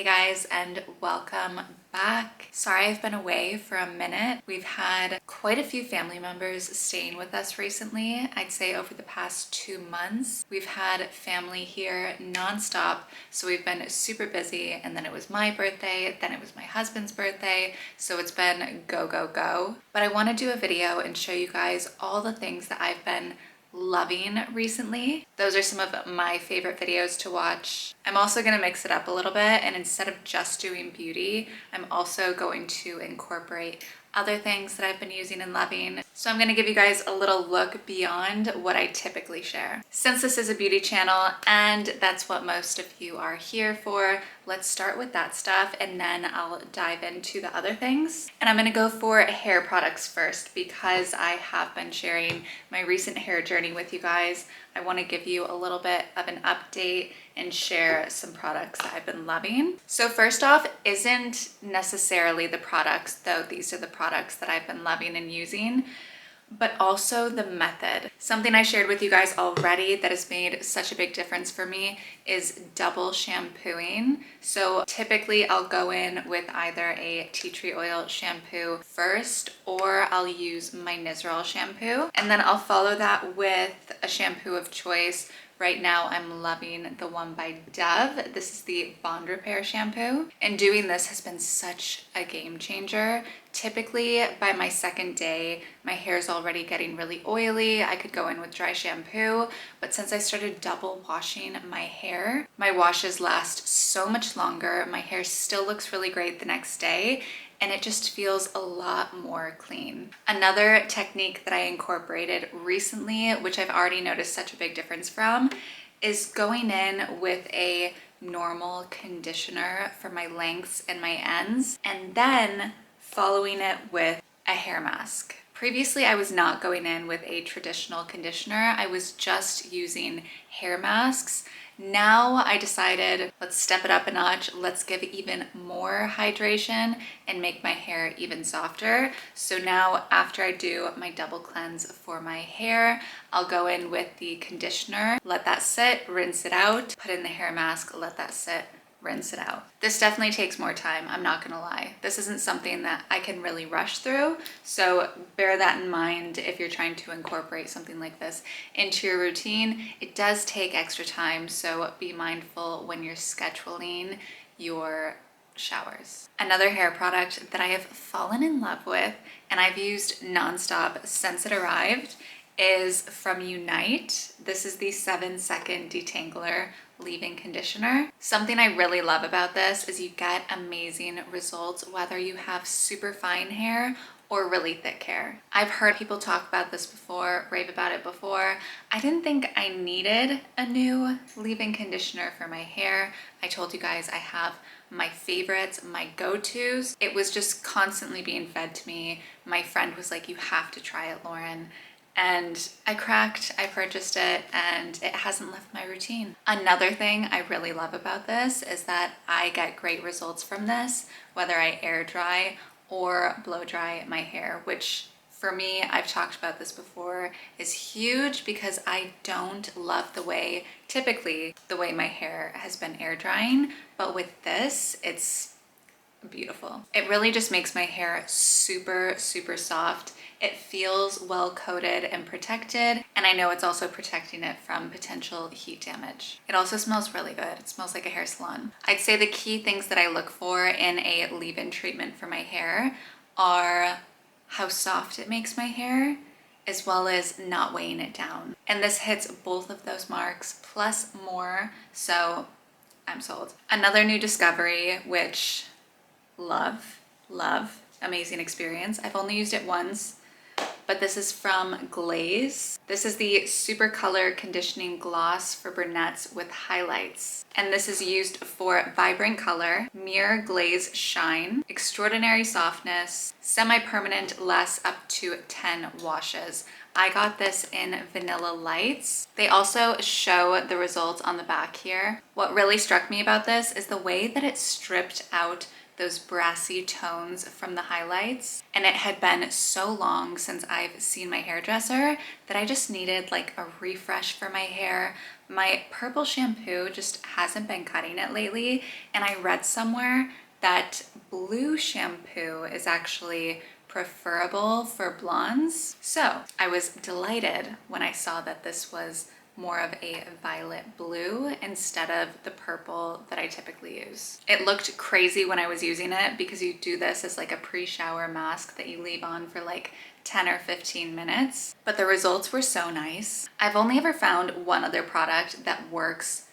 Hey guys, and welcome back. Sorry I've been away for a minute. We've had quite a few family members staying with us recently. I'd say over the past 2 months. We've had family here nonstop, so we've been super busy, and then it was my birthday, then it was my husband's birthday, so it's been go, go, go. But I want to do a video and show you guys all the things that I've been loving recently. Those are some of my favorite videos to watch. I'm also going to mix it up a little bit, and instead of just doing beauty, I'm also going to incorporate other things that I've been using and loving. So I'm going to give you guys a little look beyond what I typically share. Since this is a beauty channel and that's what most of you are here for, let's start with that stuff and then I'll dive into the other things. And I'm going to go for hair products first because I have been sharing my recent hair journey with you guys. I want to give you a little bit of an update and share some products that I've been loving. So first off, isn't necessarily the products, though these are the products that I've been loving and using, but also the method. Something I shared with you guys already that has made such a big difference for me is double shampooing. So typically I'll go in with either a tea tree oil shampoo first, or I'll use my Nizoral shampoo, and then I'll follow that with a shampoo of choice. Right now I'm loving the one by Dove. This is the Bond Repair shampoo, and doing this has been such a game changer. Typically by my second day, my hair is already getting really oily. I could go in with dry shampoo, but since I started double washing my hair, my washes last so much longer. My hair still looks really great the next day, and it just feels a lot more clean. Another technique that I incorporated recently, which I've already noticed such a big difference from, is going in with a normal conditioner for my lengths and my ends, and then following it with a hair mask. Previously, I was not going in with a traditional conditioner. I was just using hair masks. Now I decided, let's step it up a notch. Let's give even more hydration and make my hair even softer. So now after I do my double cleanse for my hair, I'll go in with the conditioner, let that sit, rinse it out, put in the hair mask, let that sit, rinse it out. This definitely takes more time, I'm not gonna lie. This isn't something that I can really rush through, so bear that in mind if you're trying to incorporate something like this into your routine. It does take extra time, so be mindful when you're scheduling your showers. Another hair product that I have fallen in love with and I've used nonstop since it arrived is from Unite. This is the 7-second detangler leave-in conditioner. Something I really love about this is you get amazing results whether you have super fine hair or really thick hair. I've heard people talk about this before, rave about it before. I didn't think I needed a new leave-in conditioner for my hair. I told you guys I have my favorites, my go-tos. It was just constantly being fed to me. My friend was like, you have to try it, Lauren. And I purchased it, and it hasn't left my routine. Another thing I really love about this is that I get great results from this, whether I air dry or blow dry my hair, which for me, I've talked about this before, is huge because I don't love typically the way my hair has been air drying, but with this, it's beautiful. It really just makes my hair super, super soft. It feels well coated and protected, and I know it's also protecting it from potential heat damage. It also smells really good. It smells like a hair salon. I'd say the key things that I look for in a leave-in treatment for my hair are how soft it makes my hair, as well as not weighing it down. And this hits both of those marks plus more, so I'm sold. Another new discovery, which love, amazing experience. I've only used it once, but this is from Glaze. This is the Super Color Conditioning Gloss for brunettes with highlights. And this is used for vibrant color, mirror glaze shine, extraordinary softness, semi-permanent lasts up to 10 washes. I got this in Vanilla Lights. They also show the results on the back here. What really struck me about this is the way that it stripped out those brassy tones from the highlights. And it had been so long since I've seen my hairdresser that I just needed like a refresh for my hair. My purple shampoo just hasn't been cutting it lately, and I read somewhere that blue shampoo is actually preferable for blondes. So I was delighted when I saw that this was more of a violet blue instead of the purple that I typically use. It looked crazy when I was using it because you do this as like a pre-shower mask that you leave on for like 10 or 15 minutes, but the results were so nice. I've only ever found one other product that works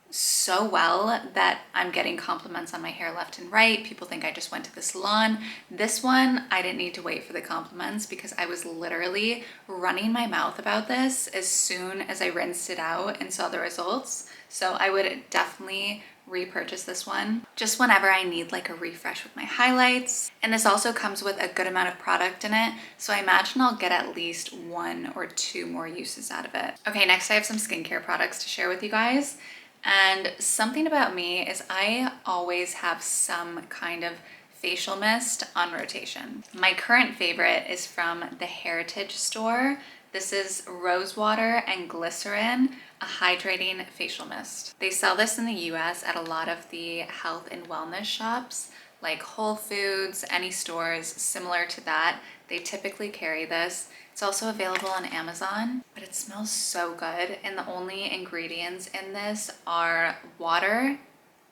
so well that I'm getting compliments on my hair left and right. People think I just went to the salon. This one, I didn't need to wait for the compliments because I was literally running my mouth about this as soon as I rinsed it out and saw the results. So I would definitely repurchase this one just whenever I need like a refresh with my highlights. And this also comes with a good amount of product in it, so I imagine I'll get at least 1 or 2 more uses out of it. Okay, next I have some skincare products to share with you guys. And something about me is I always have some kind of facial mist on rotation. My current favorite is from the Heritage store. This is rose water and glycerin, a hydrating facial mist. They sell this in the US at a lot of the health and wellness shops like Whole Foods, any stores similar to that. They typically carry this. It's also available on Amazon, but it smells so good. And the only ingredients in this are water,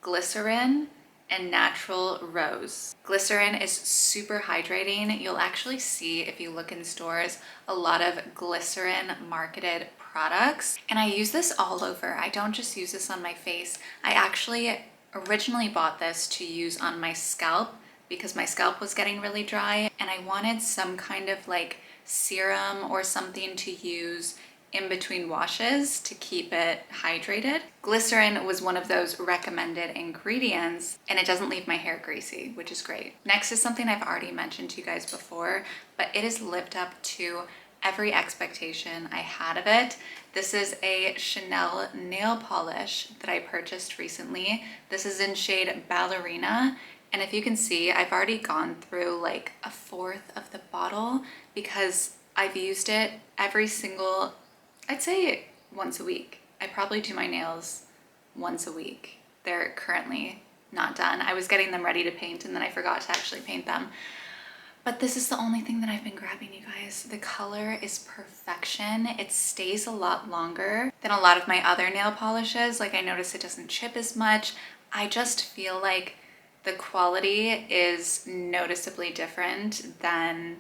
glycerin, and natural rose. Glycerin is super hydrating. You'll actually see, if you look in stores, a lot of glycerin marketed products. And I use this all over. I don't just use this on my face. I actually originally bought this to use on my scalp because my scalp was getting really dry and I wanted some kind of like serum or something to use in between washes to keep it hydrated. Glycerin was one of those recommended ingredients and it doesn't leave my hair greasy, which is great. Next is something I've already mentioned to you guys before, but it has lived up to every expectation I had of it. This is a Chanel nail polish that I purchased recently. This is in shade Ballerina. And if you can see, I've already gone through like 1/4 of the bottle because I've used it every single, I'd say once a week. I probably do my nails once a week. They're currently not done. I was getting them ready to paint and then I forgot to actually paint them. But this is the only thing that I've been grabbing, you guys. The color is perfection. It stays a lot longer than a lot of my other nail polishes. Like I notice it doesn't chip as much. I just feel like the quality is noticeably different than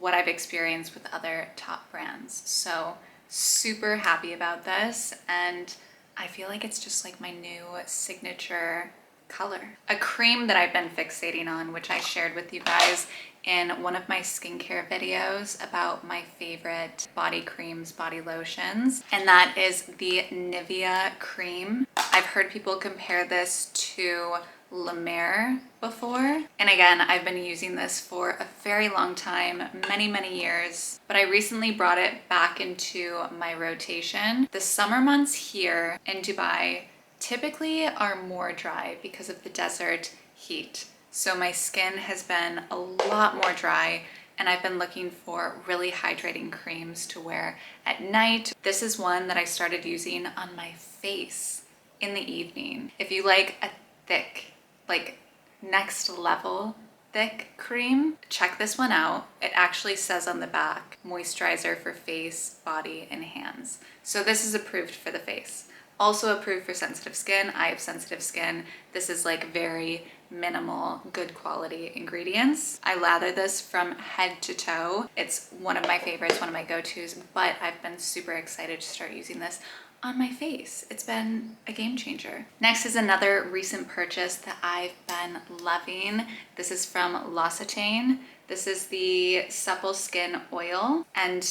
what I've experienced with other top brands. So super happy about this. And I feel like it's just like my new signature color. A cream that I've been fixating on, which I shared with you guys in one of my skincare videos about my favorite body creams, body lotions, and that is the Nivea cream. I've heard people compare this to La Mer before. And again, I've been using this for a very long time, many years, but I recently brought it back into my rotation. The summer months here in Dubai typically are more dry because of the desert heat. So my skin has been a lot more dry and I've been looking for really hydrating creams to wear at night. This is one that I started using on my face in the evening. If you like a thick, like next level thick cream, check this one out. It actually says on the back, moisturizer for face, body, and hands. So this is approved for the face. Also approved for sensitive skin. I have sensitive skin. This is like very minimal, good quality ingredients. I lather this from head to toe. It's one of my favorites, one of my go-tos, but I've been super excited to start using this on my face. It's been a game changer. Next is another recent purchase that I've been loving. This is from L'Occitane. This is the Supple Skin Oil. And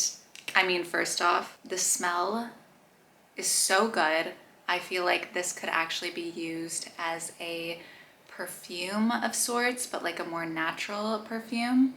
I mean, first off, the smell is so good. I feel like this could actually be used as a perfume of sorts, but like a more natural perfume.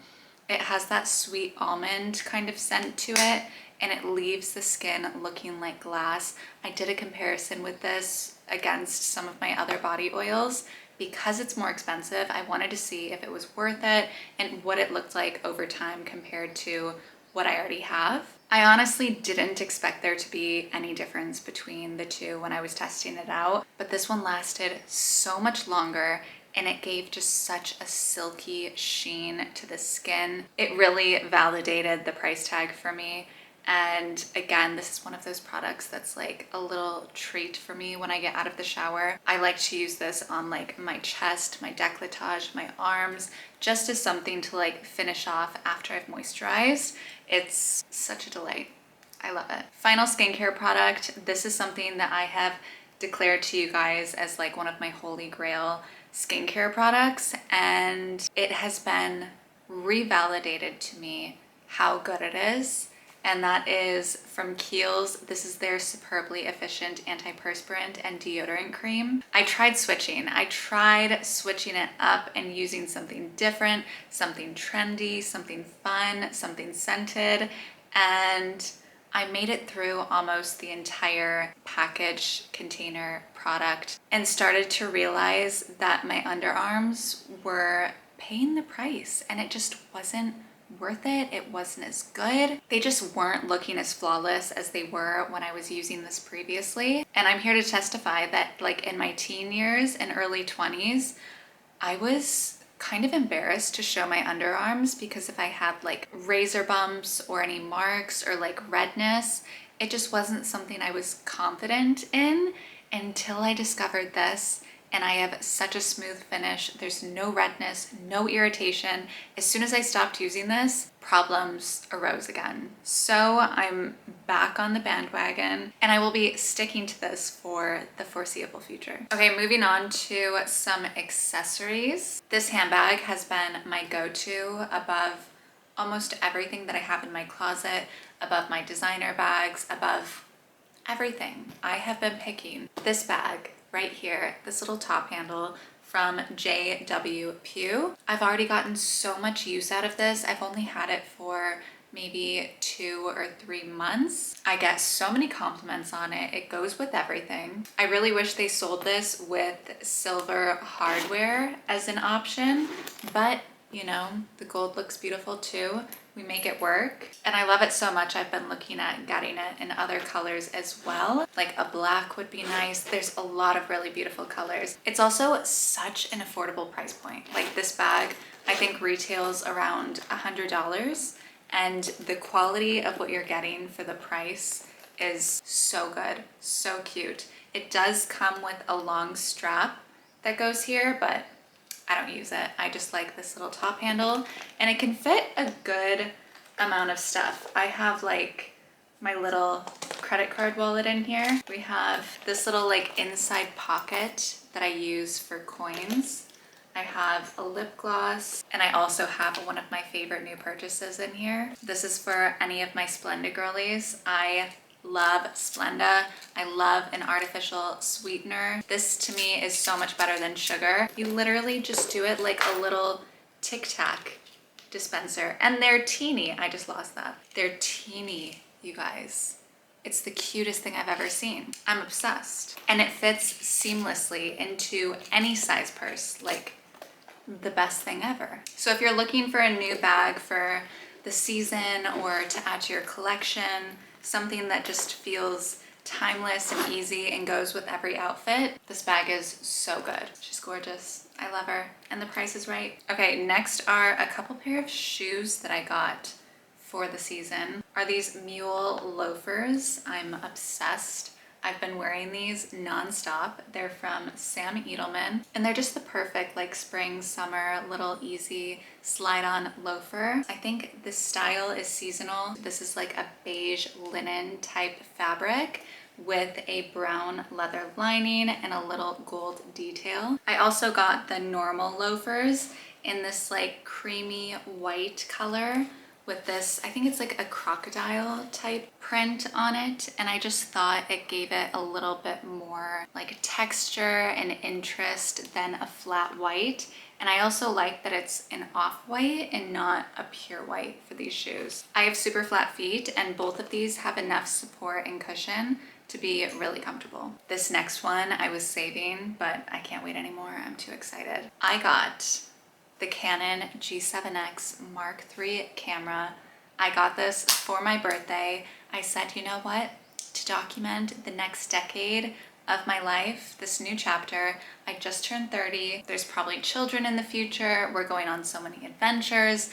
It has that sweet almond kind of scent to it, and it leaves the skin looking like glass. I did a comparison with this against some of my other body oils because it's more expensive, I wanted to see if it was worth it and what it looked like over time compared to what I already have. I honestly didn't expect there to be any difference between the two when I was testing it out, but this one lasted so much longer and it gave just such a silky sheen to the skin. It really validated the price tag for me. And again, this is one of those products that's like a little treat for me when I get out of the shower. I like to use this on like my chest, my décolletage, my arms, just as something to like finish off after I've moisturized. It's such a delight. I love it. Final skincare product. This is something that I have declared to you guys as like one of my holy grail skincare products, and it has been revalidated to me how good it is. And that is from Kiehl's. This is their superbly efficient antiperspirant and deodorant cream. I tried switching it up and using something different, something trendy, something fun, something scented, and I made it through almost the entire package container product and started to realize that my underarms were paying the price, and it just wasn't worth it. It wasn't as good. They just weren't looking as flawless as they were when I was using this previously. And I'm here to testify that like in my teen years and early 20s, I was kind of embarrassed to show my underarms because if I had like razor bumps or any marks or like redness, it just wasn't something I was confident in until I discovered this. And I have such a smooth finish. There's no redness, no irritation. As soon as I stopped using this, problems arose again. So I'm back on the bandwagon and I will be sticking to this for the foreseeable future. Okay, moving on to some accessories. This handbag has been my go-to above almost everything that I have in my closet, above my designer bags, above everything. I have been picking this bag right here, this little top handle from J.W. Pugh. I've already gotten so much use out of this. I've only had it for maybe 2 or 3 months. I get so many compliments on it. It goes with everything. I really wish they sold this with silver hardware as an option, but you know, the gold looks beautiful too. We make it work. And I love it so much. I've been looking at getting it in other colors as well. Like a black would be nice. There's a lot of really beautiful colors. It's also such an affordable price point. Like this bag, I think retails around $100, and the quality of what you're getting for the price is so good, so cute. It does come with a long strap that goes here, but I don't use it. I just like this little top handle, and it can fit a good amount of stuff. I have like my little credit card wallet in here. We have this little like inside pocket that I use for coins. I have a lip gloss, and I also have one of my favorite new purchases in here. This is for any of my Splenda girlies. I love Splenda. I love an artificial sweetener. This to me is so much better than sugar. You literally just do it like a little Tic Tac dispenser, and they're teeny. I just lost that. They're teeny, you guys. It's the cutest thing I've ever seen. I'm obsessed. And it fits seamlessly into any size purse, like the best thing ever. So if you're looking for a new bag for the season or to add to your collection, something that just feels timeless and easy and goes with every outfit, this bag is so good. She's gorgeous. I love her. And the price is right. Okay, next are a couple pair of shoes that I got for the season. Are these mule loafers. I'm obsessed. I've been wearing these nonstop. They're from Sam Edelman, and they're just the perfect like spring, summer, little easy slide on loafer. I think this style is seasonal. This is like a beige linen type fabric with a brown leather lining and a little gold detail. I also got the normal loafers in this like creamy white color with this, I think it's like a crocodile type print on it, and I just thought it gave it a little bit more like texture and interest than a flat white. And I also like that it's an off-white and not a pure white for these shoes. I have super flat feet, and both of these have enough support and cushion to be really comfortable. This next one I was saving, but I can't wait anymore. I'm too excited. I got the Canon G7X Mark III camera. I got this for my birthday. I said, you know what? To document the next decade of my life, this new chapter, I just turned 30. There's probably children in the future. We're going on so many adventures.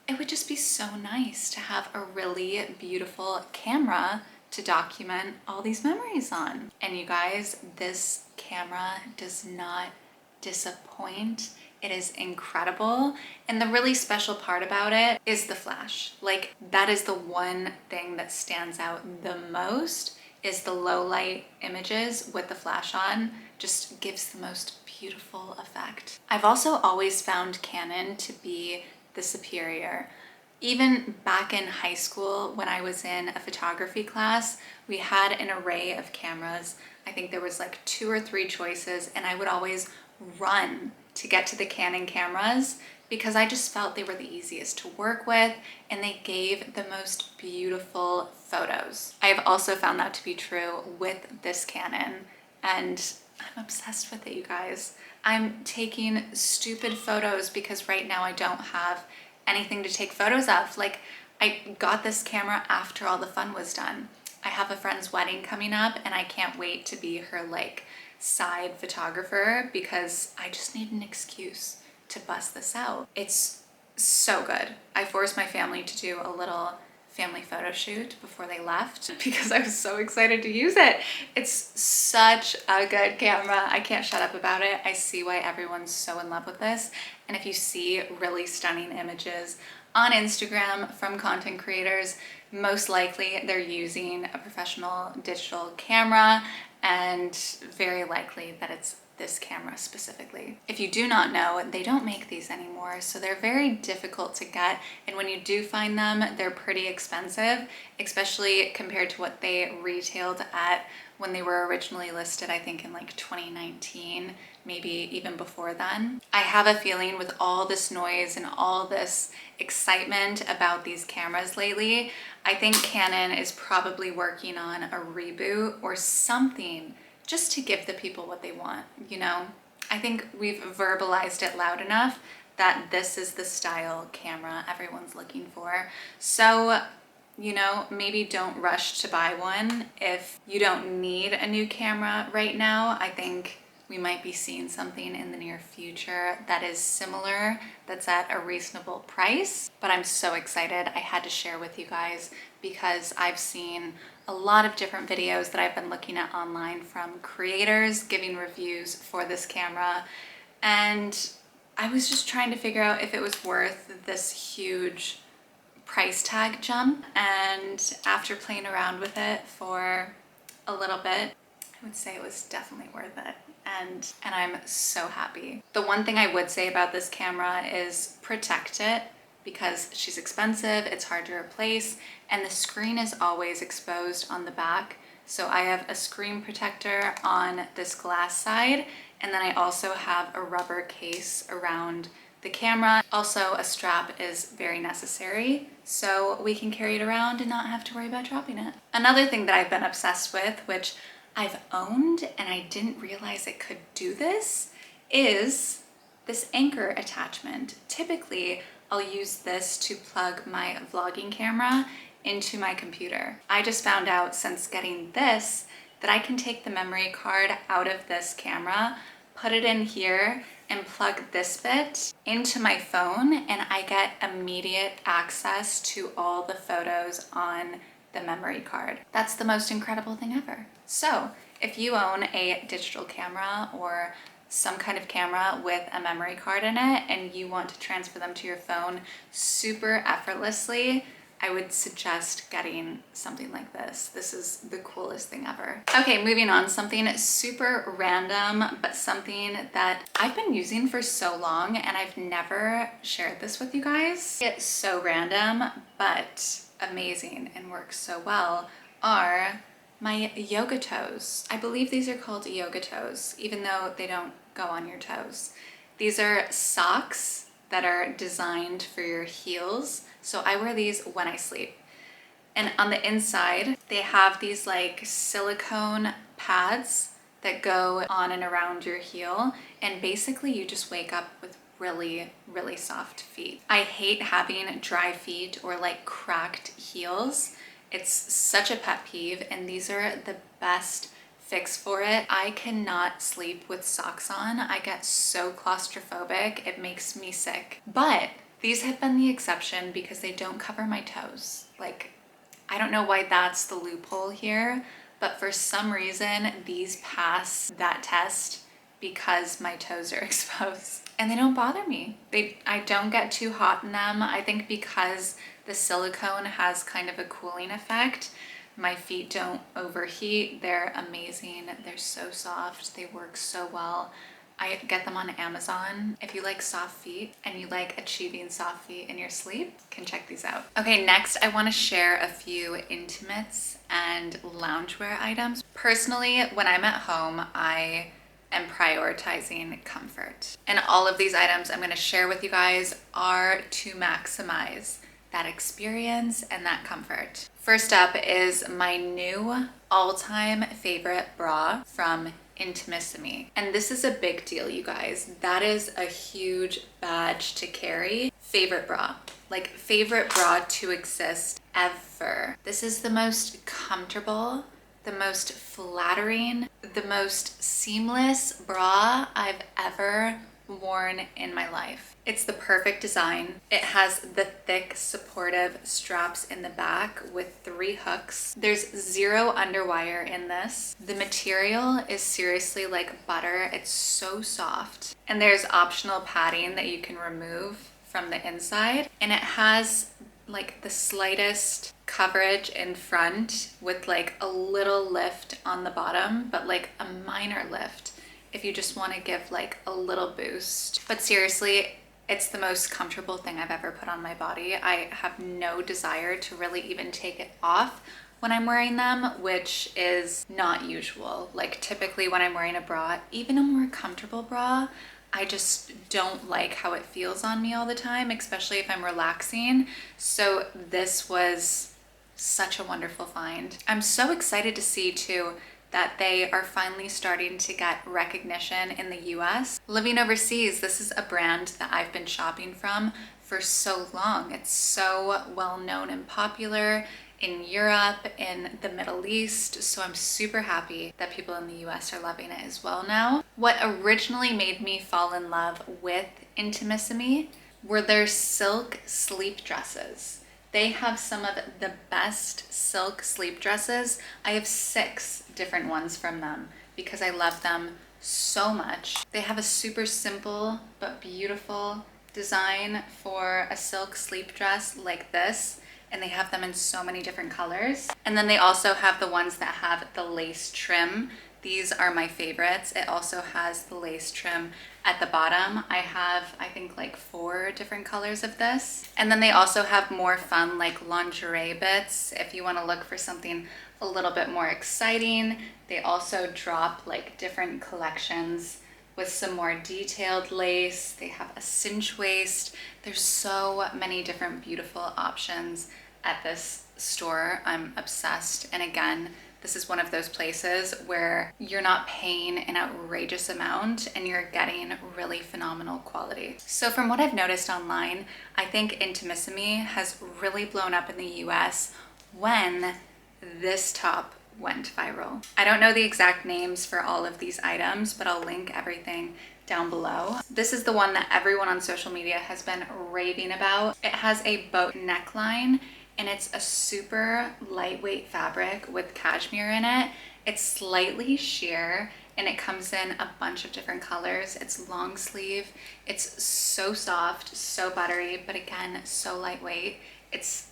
It would just be so nice to have a really beautiful camera to document all these memories on. And you guys, this camera does not disappoint. It is incredible. And the really special part about it is the flash. Like, that is the one thing that stands out the most, is the low light images with the flash on. Just gives the most beautiful effect. I've also always found Canon to be the superior. Even back in high school, when I was in a photography class, we had an array of cameras. I think there was like 2 or 3 choices, and I would always run to get to the Canon cameras because I just felt they were the easiest to work with and they gave the most beautiful photos. I have also found that to be true with this Canon, and I'm obsessed with it, you guys. I'm taking stupid photos because right now I don't have anything to take photos of. Like, I got this camera after all the fun was done. I have a friend's wedding coming up and I can't wait to be her like side photographer because I just need an excuse to bust this out. It's so good. I forced my family to do a little family photo shoot before they left because I was so excited to use it. It's such a good camera. I can't shut up about it. I see why everyone's so in love with this. And if you see really stunning images on Instagram from content creators, most likely they're using a professional digital camera, and very likely that it's this camera specifically. If you do not know, they don't make these anymore, so they're very difficult to get, and when you do find them, they're pretty expensive, especially compared to what they retailed at when they were originally listed, I think in like 2019, maybe even before then. I have a feeling with all this noise and all this excitement about these cameras lately, I think Canon is probably working on a reboot or something just to give the people what they want, you know? I think we've verbalized it loud enough that this is the style camera everyone's looking for. So, you know, maybe don't rush to buy one if you don't need a new camera right now. I think we might be seeing something in the near future that is similar, that's at a reasonable price. But I'm so excited. I had to share with you guys because I've seen a lot of different videos that I've been looking at online from creators giving reviews for this camera. And I was just trying to figure out if it was worth this huge price tag jump. And after playing around with it for a little bit, I would say it was definitely worth it. And I'm so happy. The one thing I would say about this camera is protect it, because she's expensive, it's hard to replace, and the screen is always exposed on the back. So I have a screen protector on this glass side, and then I also have a rubber case around the camera. Also, a strap is very necessary so we can carry it around and not have to worry about dropping it. Another thing that I've been obsessed with, which I've owned and I didn't realize it could do this, is this anchor attachment. Typically, I'll use this to plug my vlogging camera into my computer. I just found out since getting this that I can take the memory card out of this camera, put it in here, and plug this bit into my phone, and I get immediate access to all the photos on the memory card. That's the most incredible thing ever. So if you own a digital camera or some kind of camera with a memory card in it and you want to transfer them to your phone super effortlessly, I would suggest getting something like this. This is the coolest thing ever. Okay, moving on, something super random, but something that I've been using for so long and I've never shared this with you guys. It's so random, but amazing and works so well, are my yoga toes. I believe these are called yoga toes, even though they don't go on your toes. These are socks that are designed for your heels. So I wear these when I sleep. And on the inside, they have these like silicone pads that go on and around your heel. And basically you just wake up with really, really soft feet. I hate having dry feet or like cracked heels. It's such a pet peeve, and these are the best fix for it. I cannot sleep with socks on. I get so claustrophobic, it makes me sick. But these have been the exception because they don't cover my toes. Like, I don't know why that's the loophole here, but for some reason these pass that test because my toes are exposed. And they don't bother me. I don't get too hot in them. I think because the silicone has kind of a cooling effect, my feet don't overheat. They're amazing. They're so soft. They work so well. I get them on Amazon. If you like soft feet and you like achieving soft feet in your sleep, you can check these out. Okay, next I want to share a few intimates and loungewear items. Personally, when I'm at home, I am prioritizing comfort. And all of these items I'm going to share with you guys are to maximize that experience and that comfort. First up is my new all-time favorite bra from Intimissimi. And this is a big deal, you guys. That is a huge badge to carry. Favorite bra. Like, favorite bra to exist ever. This is the most comfortable, the most flattering, the most seamless bra I've ever worn in my life. It's the perfect design. It has the thick, supportive straps in the back with 3 hooks. There's 0 underwire in this. The material is seriously like butter. It's so soft. And there's optional padding that you can remove from the inside. And it has like the slightest coverage in front with like a little lift on the bottom, but like a minor lift if you just want to give like a little boost. But seriously, it's the most comfortable thing I've ever put on my body. I have no desire to really even take it off when I'm wearing them, which is not usual. Like, typically when I'm wearing a bra, even a more comfortable bra, I just don't like how it feels on me all the time, especially if I'm relaxing. So this was such a wonderful find. I'm so excited to see too that they are finally starting to get recognition in the US. Living overseas, this is a brand that I've been shopping from for so long. It's so well known and popular in Europe, in the Middle East, so I'm super happy that people in the US are loving it as well now. What originally made me fall in love with Intimissimi were their silk sleep dresses. They have some of the best silk sleep dresses. I have 6 different ones from them because I love them so much. They have a super simple but beautiful design for a silk sleep dress like this, and they have them in so many different colors. And then they also have the ones that have the lace trim. These are my favorites. It also has the lace trim at the bottom. I have, I think, like 4 different colors of this. And then they also have more fun like lingerie bits if you want to look for something a little bit more exciting. They also drop like different collections with some more detailed lace. They have a cinch waist. There's so many different beautiful options at this store. I'm obsessed. And again, this is one of those places where you're not paying an outrageous amount and you're getting really phenomenal quality. So from what I've noticed online, I think Intimissimi has really blown up in the US when this top went viral. I don't know the exact names for all of these items, but I'll link everything down below. This is the one that everyone on social media has been raving about. It has a boat neckline and it's a super lightweight fabric with cashmere in it. It's slightly sheer and it comes in a bunch of different colors. It's long sleeve. It's so soft, so buttery, but again, so lightweight. It's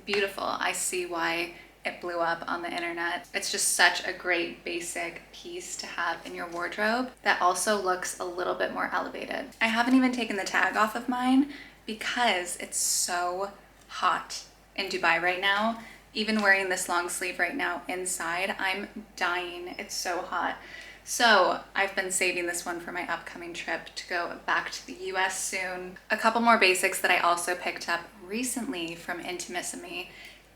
beautiful. I see why it blew up on the internet. It's just such a great basic piece to have in your wardrobe that also looks a little bit more elevated. I haven't even taken the tag off of mine because it's so hot in Dubai right now. Even wearing this long sleeve right now inside, I'm dying. It's so hot. So I've been saving this one for my upcoming trip to go back to the US soon. A couple more basics that I also picked up recently from Intimissimi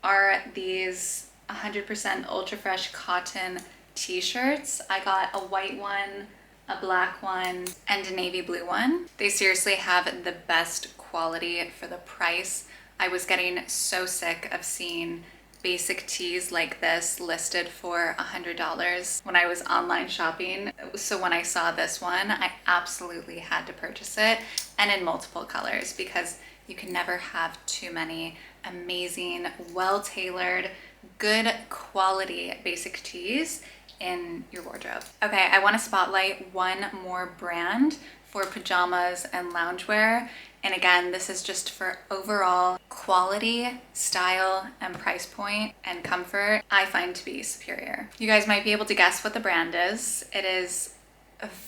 are these 100% ultra fresh cotton t-shirts. I got a white one, a black one, and a navy blue one. They seriously have the best quality for the price. I was getting so sick of seeing basic tees like this listed for $100 when I was online shopping. So when I saw this one, I absolutely had to purchase it, and in multiple colors, because you can never have too many amazing, well-tailored, good quality basic tees in your wardrobe. Okay, I want to spotlight one more brand for pajamas and loungewear. And again, this is just for overall quality, style, and price point and comfort, I find to be superior. You guys might be able to guess what the brand is. It is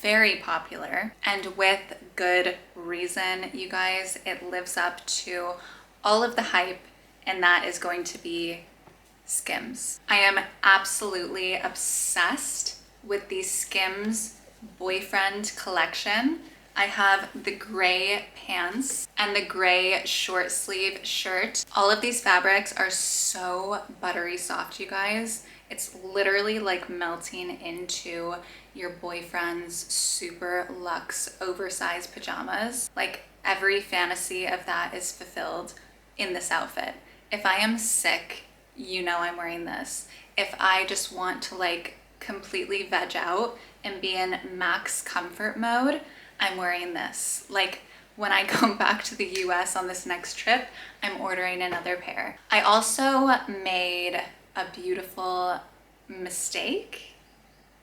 very popular, and with good reason, you guys. It lives up to all of the hype, and that is going to be Skims. I am absolutely obsessed with the Skims boyfriend collection. I have the gray pants and the gray short sleeve shirt. All of these fabrics are so buttery soft, you guys. It's literally like melting into your boyfriend's super luxe oversized pajamas. Like every fantasy of that is fulfilled in this outfit. If I am sick, you know I'm wearing this. If I just want to like completely veg out and be in max comfort mode, I'm wearing this. Like when I go back to the US on this next trip, I'm ordering another pair. I also made a beautiful mistake,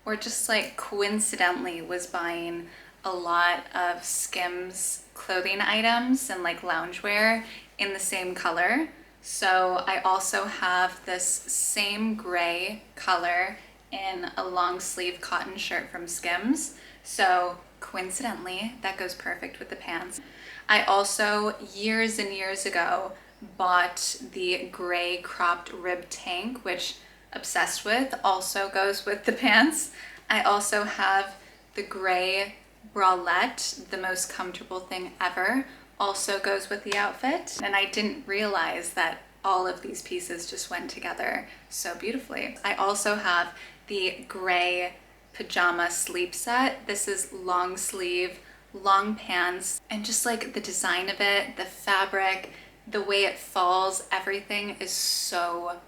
or just like coincidentally was buying a lot of Skims clothing items and like loungewear in the same color. So I also have this same gray color in a long sleeve cotton shirt from Skims. So coincidentally, that goes perfect with the pants. I also, years and years ago, bought the gray cropped rib tank, which obsessed with, also goes with the pants. I also have the gray bralette, the most comfortable thing ever, also goes with the outfit. And I didn't realize that all of these pieces just went together so beautifully. I also have the gray pajama sleep set. This is long sleeve, long pants, and just like the design of it, the fabric, the way it falls, everything is so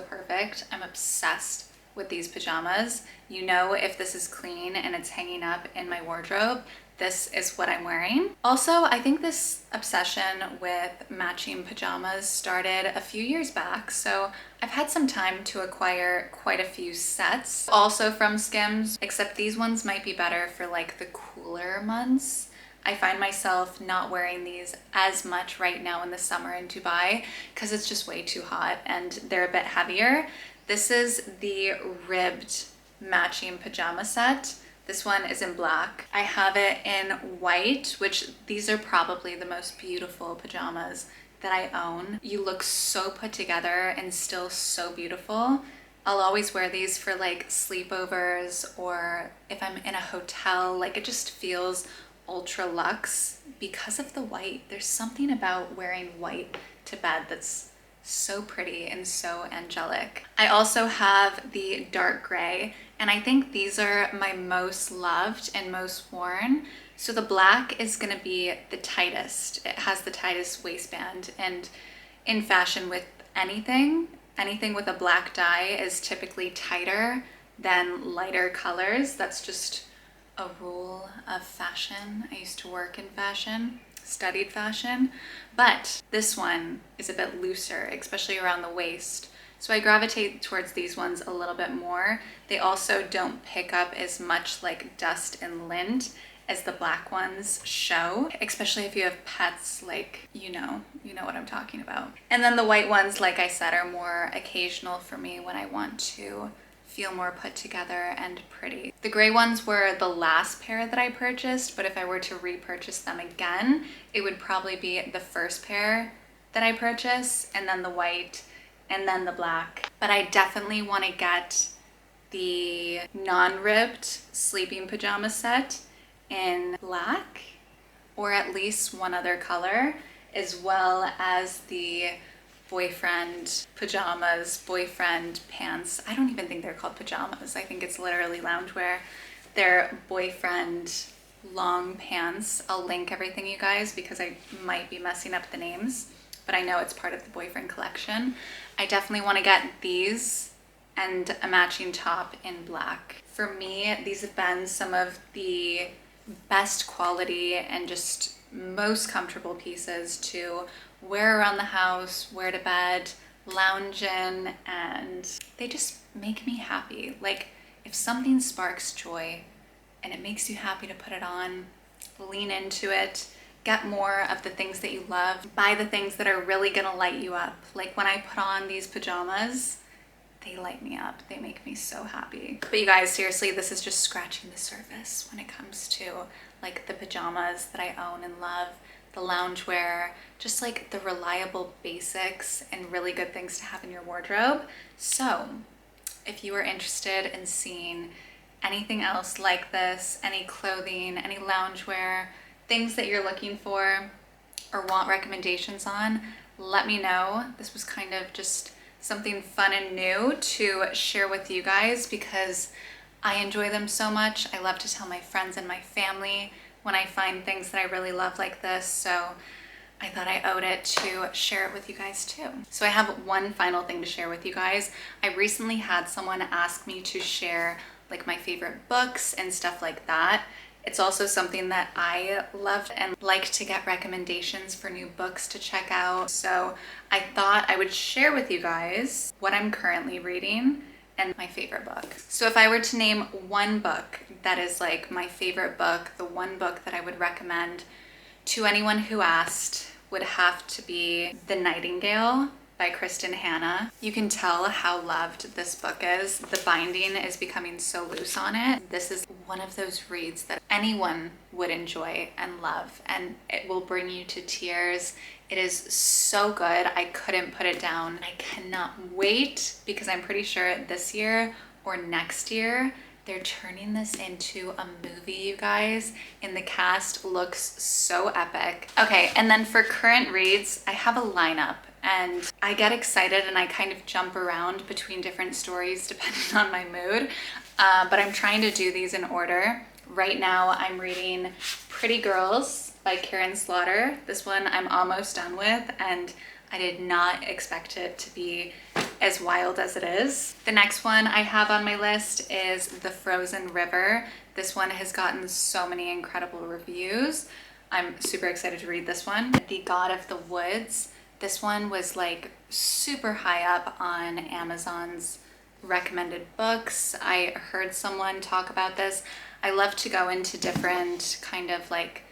perfect. I'm obsessed with these pajamas. You know, if this is clean and it's hanging up in my wardrobe, this is what I'm wearing. Also, I think this obsession with matching pajamas started a few years back, so I've had some time to acquire quite a few sets, also from Skims, except these ones might be better for like the cooler months. I find myself not wearing these as much right now in the summer in Dubai because it's just way too hot and they're a bit heavier. This is the ribbed matching pajama set. This one is in black. I have it in white, which these are probably the most beautiful pajamas that I own. You look so put together and still so beautiful. I'll always wear these for like sleepovers, or if I'm in a hotel, like it just feels ultra luxe because of the white. There's something about wearing white to bed that's so pretty and so angelic. I also have the dark gray, and I think these are my most loved and most worn. So the black is gonna be the tightest. It has the tightest waistband, and in fashion with anything with a black dye is typically tighter than lighter colors. That's just a rule of fashion. I used to work in fashion, studied fashion, but this one is a bit looser, especially around the waist. So I gravitate towards these ones a little bit more. They also don't pick up as much like dust and lint as the black ones show, especially if you have pets, like, you know what I'm talking about. And then the white ones, like I said, are more occasional for me when I want to feel more put together and pretty. The gray ones were the last pair that I purchased, but if I were to repurchase them again, it would probably be the first pair that I purchased, and then the white, and then the black. But I definitely want to get the non-ribbed sleeping pajama set in black, or at least one other color, as well as the boyfriend pajamas, boyfriend pants. I don't even think they're called pajamas. I think it's literally loungewear. They're boyfriend long pants. I'll link everything, you guys, because I might be messing up the names, but I know it's part of the boyfriend collection. I definitely want to get these and a matching top in black. For me, these have been some of the best quality and just most comfortable pieces to wear around the house, wear to bed, lounge in, and they just make me happy. Like, if something sparks joy and it makes you happy to put it on, lean into it, get more of the things that you love, buy the things that are really gonna light you up. Like when I put on these pajamas, they light me up. They make me so happy. But you guys, seriously, this is just scratching the surface when it comes to like the pajamas that I own and love, the loungewear, just like the reliable basics and really good things to have in your wardrobe. So if you are interested in seeing anything else like this, any clothing, any loungewear, things that you're looking for or want recommendations on, let me know. This was kind of just something fun and new to share with you guys because I enjoy them so much. I love to tell my friends and my family when I find things that I really love like this. So I thought I owed it to share it with you guys too. So I have one final thing to share with you guys. I recently had someone ask me to share like my favorite books and stuff like that. It's also something that I love and like to get recommendations for new books to check out. So I thought I would share with you guys what I'm currently reading and my favorite book. So if I were to name one book that is like my favorite book, the one book that I would recommend to anyone who asked would have to be The Nightingale by Kristen Hanna. You can tell how loved this book is. The binding is becoming so loose on it. This is one of those reads that anyone would enjoy and love, and it will bring you to tears. It is so good. I couldn't put it down. I cannot wait because I'm pretty sure this year or next year they're turning this into a movie, you guys, and the cast looks so epic. Okay, and then for current reads, I have a lineup and I get excited and I kind of jump around between different stories depending on my mood, but I'm trying to do these in order. Right now I'm reading Pretty Girls by Karen Slaughter. This one I'm almost done with and I did not expect it to be as wild as it is. The next one I have on my list is The Frozen River. This one has gotten so many incredible reviews. I'm super excited to read this one. The God of the Woods. This one was like super high up on Amazon's recommended books. I heard someone talk about this. I love to go into different kind of like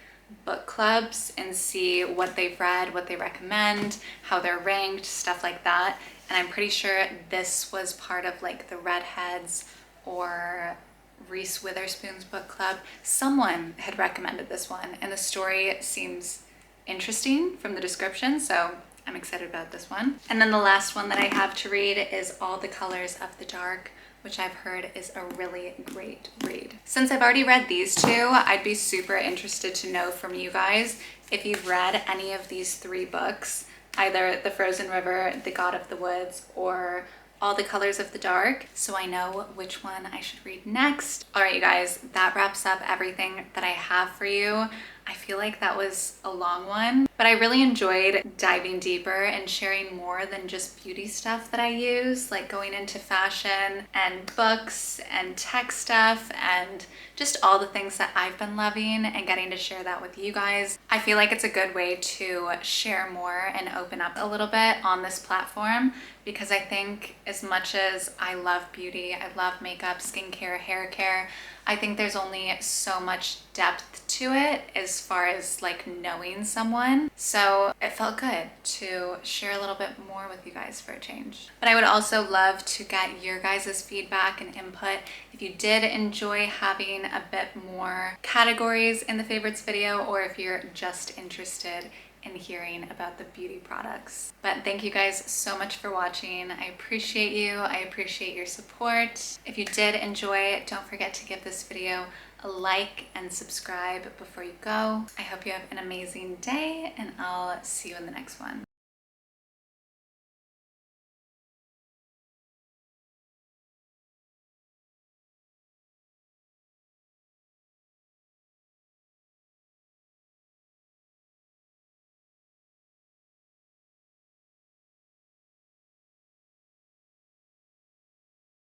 book clubs and see what they've read, what they recommend, how they're ranked, stuff like that. And I'm pretty sure this was part of like the Redheads or Reese Witherspoon's book club. Someone had recommended this one and the story seems interesting from the description, so I'm excited about this one. And then the last one that I have to read is All the Colors of the Dark, which I've heard is a really great read. Since I've already read these two, I'd be super interested to know from you guys if you've read any of these three books, either The Frozen River, The God of the Woods, or All the Colors of the Dark, so I know which one I should read next. All right, you guys, that wraps up everything that I have for you. I feel like that was a long one, but I really enjoyed diving deeper and sharing more than just beauty stuff that I use, like going into fashion and books and tech stuff and just all the things that I've been loving and getting to share that with you guys. I feel like it's a good way to share more and open up a little bit on this platform because I think as much as I love beauty, I love makeup, skincare, hair care, I think there's only so much depth to it as far as like knowing someone. So it felt good to share a little bit more with you guys for a change. But I would also love to get your guys' feedback and input if you did enjoy having a bit more categories in the favorites video, or if you're just interested in hearing about the beauty products. But thank you guys so much for watching. I appreciate you. I appreciate your support. If you did enjoy it, don't forget to give this video a like and subscribe before you go. I hope you have an amazing day and I'll see you in the next one.